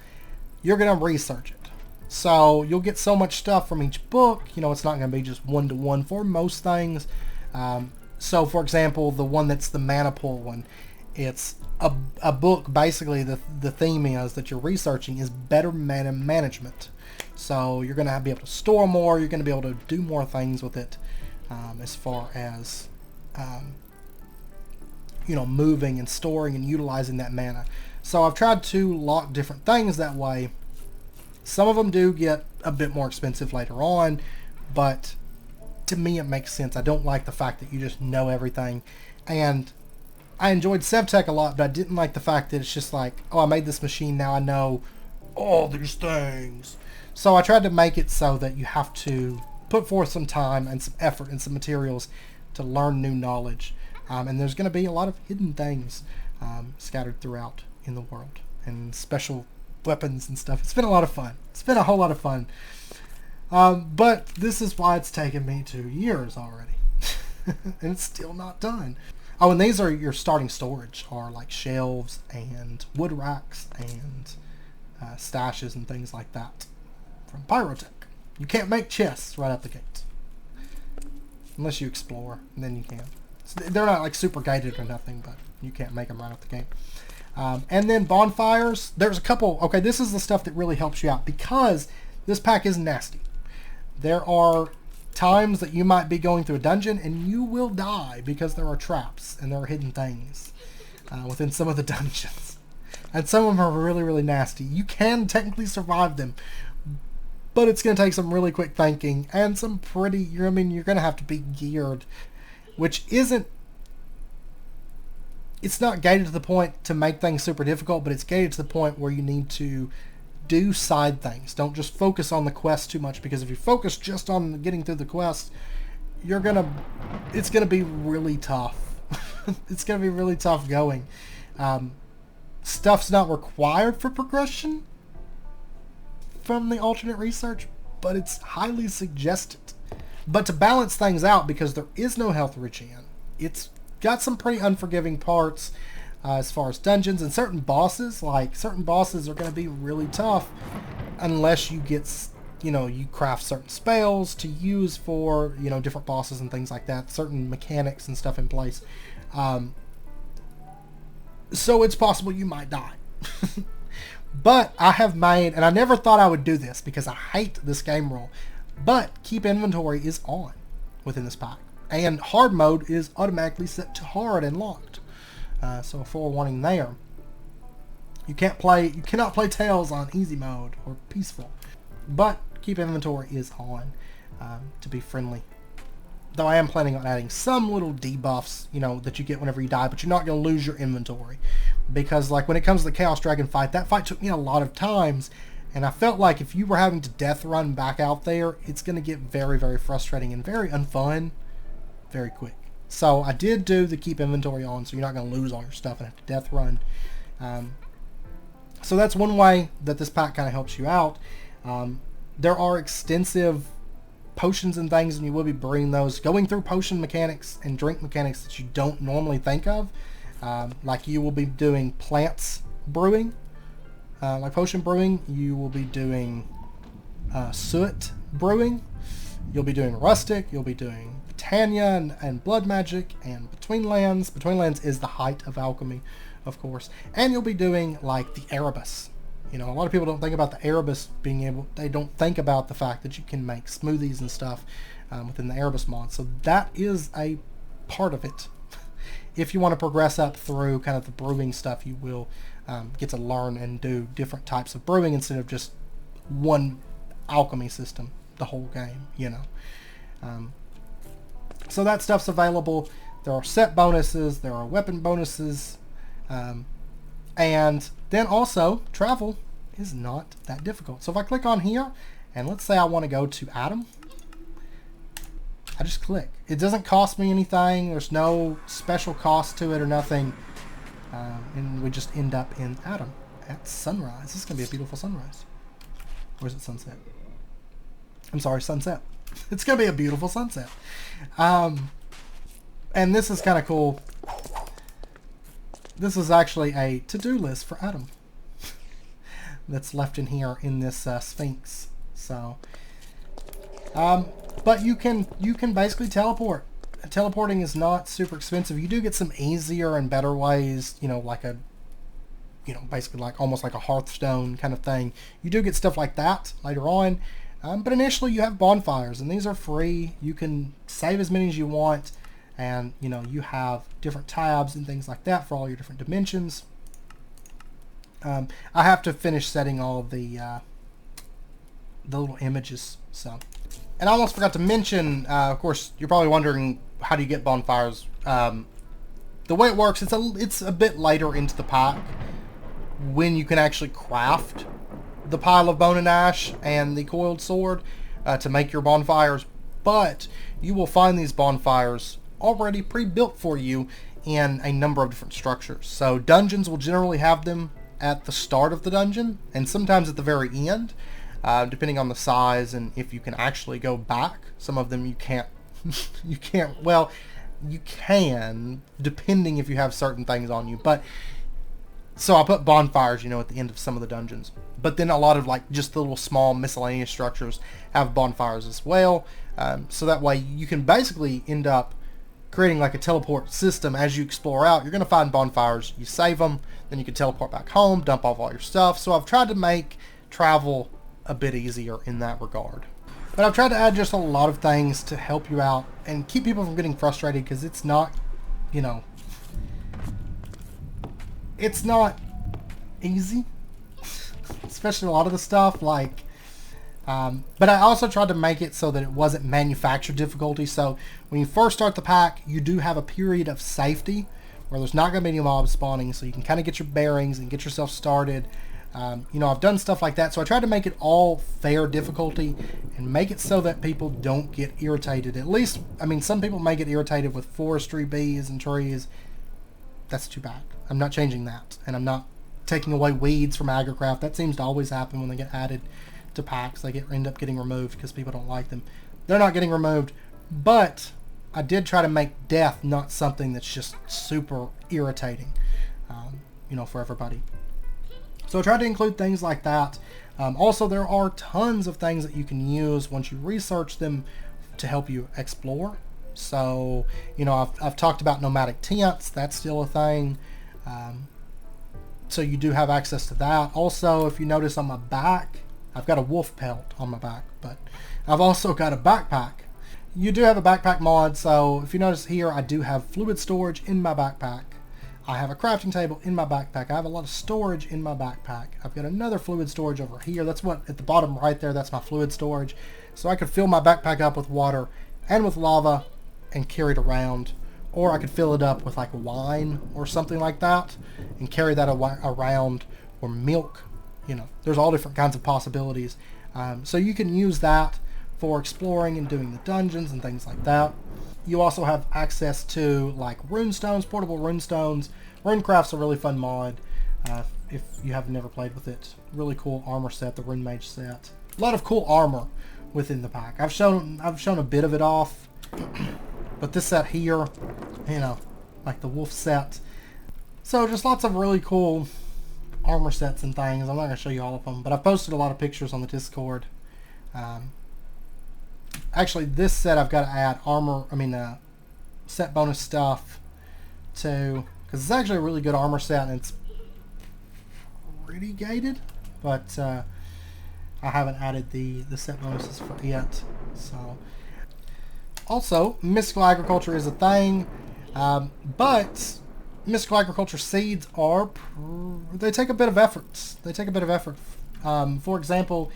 you're going to research it. So you'll get so much stuff from each book. You know, it's not going to be just one-to-one for most things. So for example, the one that's the mana pool one, it's a book, basically the theme is that you're researching is better mana management. So you're going to be able to store more, you're going to be able to do more things with it, as far as you know, moving and storing and utilizing that mana. So I've tried to lock different things that way. Some of them do get a bit more expensive later on, but to me it makes sense. I don't like the fact that you just know everything, and I enjoyed SevTech a lot, but I didn't like the fact that it's just like, oh, I made this machine, now I know all these things. So I tried to make it so that you have to put forth some time and some effort and some materials to learn new knowledge. And there's going to be a lot of hidden things scattered throughout in the world, and special weapons and stuff. It's been a lot of fun. It's been a whole lot of fun. But this is why it's taken me 2 years already. And it's still not done. Oh, and these are your starting storage, are like shelves and wood racks and stashes and things like that from Pyrotech. You can't make chests right out the gate. Unless you explore, and then you can. So they're not like super gated or nothing, but you can't make them right out the gate. And then bonfires, there's a couple. Okay, this is the stuff that really helps you out, because this pack is nasty. There are times that you might be going through a dungeon and you will die because there are traps and there are hidden things within some of the dungeons. And some of them are really, really nasty. You can technically survive them, but it's going to take some really quick thinking and some pretty, you're going to have to be geared, which isn't, it's not gated to the point to make things super difficult, but it's gated to the point where you need to do side things. Don't just focus on the quest too much, because if you focus just on getting through the quest, it's gonna be really tough. It's gonna be really tough going. Stuff's not required for progression from the alternate research, but it's highly suggested. But to balance things out, because there is no health regen, it's got some pretty unforgiving parts as far as dungeons, and certain bosses. Like, certain bosses are going to be really tough unless you get, you craft certain spells to use for, different bosses and things like that. Certain mechanics and stuff in place. So it's possible you might die. But I have made, and I never thought I would do this because I hate this game rule, but keep inventory is on within this pack. And hard mode is automatically set to hard and locked. So a forewarning there. You cannot play Tails on easy mode or peaceful, but keep inventory is on to be friendly. Though I am planning on adding some little debuffs, that you get whenever you die, but you're not going to lose your inventory, because like when it comes to the Chaos Dragon fight, that fight took me a lot of times, and I felt like if you were having to death run back out there, it's going to get very, very frustrating and very unfun very quick. So I did do the keep inventory on, so you're not going to lose all your stuff and have to death run. So that's one way that this pack kind of helps you out. There are extensive potions and things, and you will be brewing those, going through potion mechanics and drink mechanics that you don't normally think of. Like you will be doing plants brewing, like potion brewing. You will be doing soot brewing. You'll be doing rustic. You'll be doing Tanya and blood magic and between lands. Between lands is the height of alchemy, of course. And you'll be doing like the Erebus. A lot of people don't think about the Erebus they don't think about the fact that you can make smoothies and stuff within the Erebus mod. So that is a part of it. If you want to progress up through kind of the brewing stuff, you will get to learn and do different types of brewing instead of just one alchemy system the whole game, So that stuff's available. There are set bonuses, there are weapon bonuses, and then also travel is not that difficult. So if I click on here, and let's say I want to go to Adam, I just click. It doesn't cost me anything. There's no special cost to it or nothing. And we just end up in Adam at sunrise. This is going to be a beautiful sunrise. Or is it sunset? I'm sorry, sunset. It's going to be a beautiful sunset. And this is kind of cool. This is actually a to-do list for Adam that's left in here in this Sphinx. So, but you can basically teleport. Teleporting is not super expensive. You do get some easier and better ways, you know, like a, you know, basically like almost like a Hearthstone kind of thing. You do get stuff like that later on. But initially you have bonfires, and these are free. You can save as many as you want, and you know, you have different tabs and things like that for all your different dimensions. I have to finish setting all of the little images. So, and I almost forgot to mention, of course, you're probably wondering, how do you get bonfires? The way it works, it's a bit later into the pack when you can actually craft the pile of bone and ash and the coiled sword to make your bonfires, but you will find these bonfires already pre-built for you in a number of different structures. So dungeons will generally have them at the start of the dungeon, and sometimes at the very end, depending on the size and if you can actually go back. Some of them you can't. You can't. Well, you can, depending if you have certain things on you. But so I'll put bonfires, you know, at the end of some of the dungeons. But then a lot of like just the little small miscellaneous structures have bonfires as well. So that way you can basically end up creating like a teleport system as you explore out. You're going to find bonfires, you save them, then you can teleport back home, dump off all your stuff. So I've tried to make travel a bit easier in that regard. But I've tried to add just a lot of things to help you out and keep people from getting frustrated, because it's not, you know, it's not easy, especially a lot of the stuff like, but I also tried to make it so that it wasn't manufactured difficulty. So when you first start the pack, you do have a period of safety where there's not going to be any mobs spawning, so you can kind of get your bearings and get yourself started. You know, I've done stuff like that, so I tried to make it all fair difficulty and make it so that people don't get irritated. At least, I mean, some people may get irritated with forestry, bees, and trees. That's too bad. I'm not changing that, and I'm not taking away weeds from agricraft. That seems to always happen when they get added to packs. They end up getting removed because people don't like them. They're not getting removed, but I did try to make death not something that's just super irritating, you know, for everybody. So I tried to include things like that. Also, there are tons of things that you can use once you research them to help you explore. So, you know, I've talked about nomadic tents. That's still a thing. So you do have access to that. Also, if you notice on my back, I've got a wolf pelt on my back, but I've also got a backpack. You do have a backpack mod, so if you notice here, I do have fluid storage in my backpack. I have a crafting table in my backpack. I have a lot of storage in my backpack. I've got another fluid storage over here. That's what, at the bottom right there, that's my fluid storage. So I could fill my backpack up with water and with lava and carry it around. Or I could fill it up with like wine or something like that and carry that around, or milk. You know, there's all different kinds of possibilities. So you can use that for exploring and doing the dungeons and things like that. You also have access to like runestones, portable runestones. Runecraft's a really fun mod if you have never played with it. Really cool armor set, the Rune Mage set. A lot of cool armor within the pack. I've shown a bit of it off, but this set here, you know, like the wolf set. So just lots of really cool armor sets and things. I'm not going to show you all of them, but I've posted a lot of pictures on the Discord. Actually, this set I've got to add set bonus stuff to, because it's actually a really good armor set and it's pretty gated, but I haven't added the set bonuses for it yet. So, also, mystical agriculture is a thing, but mystical agriculture seeds they take a bit of effort. For example,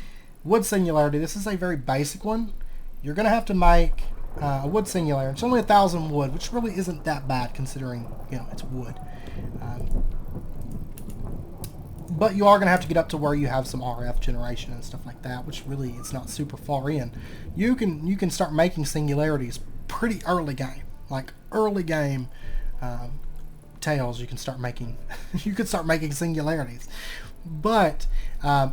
wood singularity. This is a very basic one. You're going to have to make a wood singularity. It's only 1,000 wood, which really isn't that bad considering, you know, it's wood. But you are going to have to get up to where you have some RF generation and stuff like that, which really it's not super far in. You can start making singularities pretty early game, like early game tails. You can start making you could start making singularities. But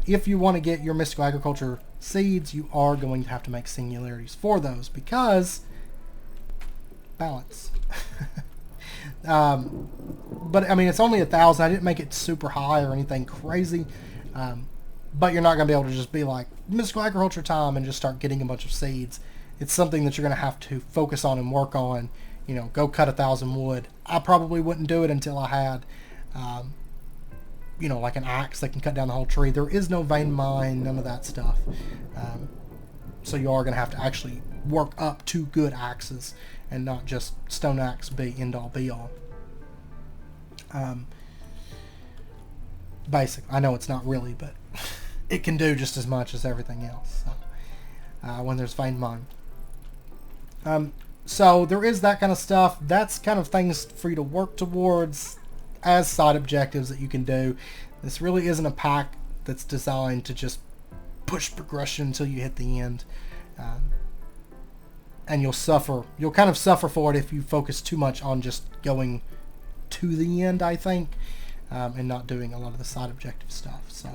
if you want to get your mystical agriculture seeds, you are going to have to make singularities for those because balance. But I mean, it's only 1,000. I didn't make it super high or anything crazy. But you're not going to be able to just be like mystical agriculture time and just start getting a bunch of seeds. It's something that you're going to have to focus on and work on. You know, go cut 1,000 wood. I probably wouldn't do it until I had, you know, like an axe that can cut down the whole tree. There is no vein mine, none of that stuff. So you are going to have to actually work up to good axes and not just stone axe be end all be all. Basic. I know it's not really, but it can do just as much as everything else. So, when there's vein mine. So there is that kind of stuff. That's kind of things for you to work towards as side objectives that you can do. This really isn't a pack that's designed to just push progression until you hit the end. And you'll suffer. You'll kind of suffer for it if you focus too much on just going to the end, I think, and not doing a lot of the side objective stuff. So,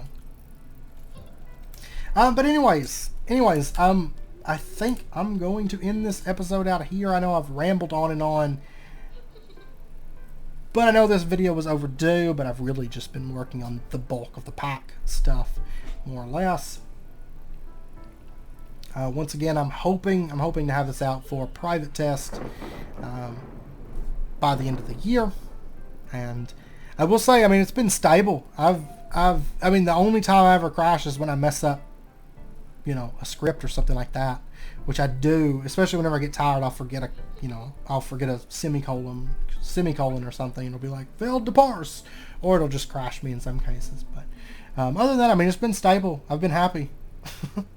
but anyways, I think I'm going to end this episode out here. I know I've rambled on and on, but I know this video was overdue. But I've really just been working on the bulk of the pack stuff, more or less. Once again, I'm hoping to have this out for a private test by the end of the year. And I will say, I mean, it's been stable. I mean, the only time I ever crash is when I mess up, you know, a script or something like that, which I do, especially whenever I get tired. I'll forget a semicolon or something. It'll be like failed to parse, or it'll just crash me in some cases. But other than that, I mean, it's been stable. I've been happy.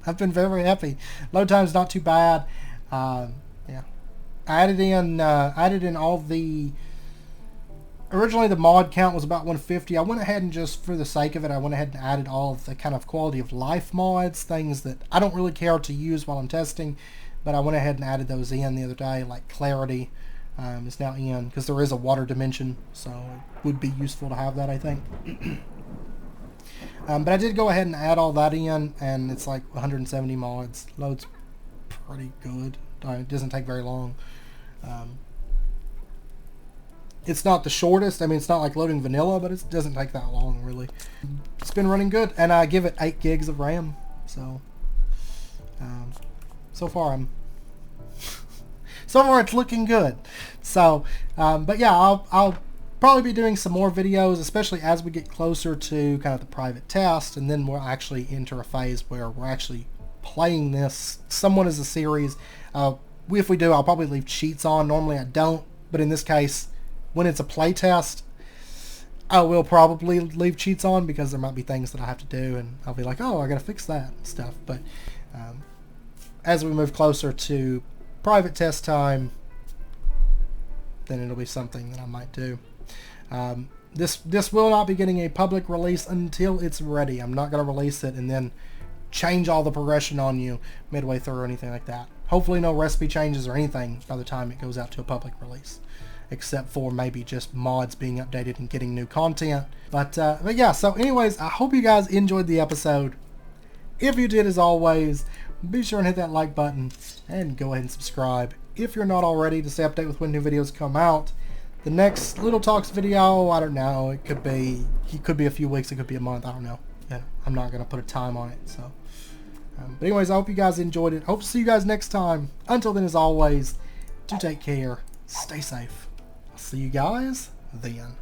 I've been very happy. Load time's not too bad. Yeah, I added in all the. Originally, the mod count was about 150. I went ahead and just, for the sake of it, I went ahead and added all of the kind of quality of life mods, things that I don't really care to use while I'm testing, but I went ahead and added those in the other day, like clarity is now in, because there is a water dimension, so it would be useful to have that, I think. But I did go ahead and add all that in, and it's like 170 mods. Loads pretty good. It doesn't take very long. It's not the shortest. I mean, it's not like loading vanilla, but it doesn't take that long, really. It's been running good, and I give it 8 gigs of RAM. So, so far it's looking good. So, but yeah, I'll probably be doing some more videos, especially as we get closer to kind of the private test, and then we'll actually enter a phase where we're actually playing this somewhat as a series. If we do, I'll probably leave cheats on. Normally I don't, but in this case, when it's a play test, I will probably leave cheats on because there might be things that I have to do, and I'll be like, oh, I gotta fix that and stuff. But as we move closer to private test time, then it'll be something that I might do. This will not be getting a public release until it's ready. I'm not going to release it and then change all the progression on you midway through or anything like that. Hopefully no recipe changes or anything by the time it goes out to a public release, except for maybe just mods being updated and getting new content. But yeah, so anyways, I hope you guys enjoyed the episode. If you did, as always, be sure and hit that like button and go ahead and subscribe if you're not already to stay updated with when new videos come out. The next Little Talks video, I don't know, it could be a few weeks, it could be a month, I don't know. Yeah, I'm not going to put a time on it. So, but anyways, I hope you guys enjoyed it. Hope to see you guys next time. Until then, as always, do take care, stay safe. I'll see you guys then.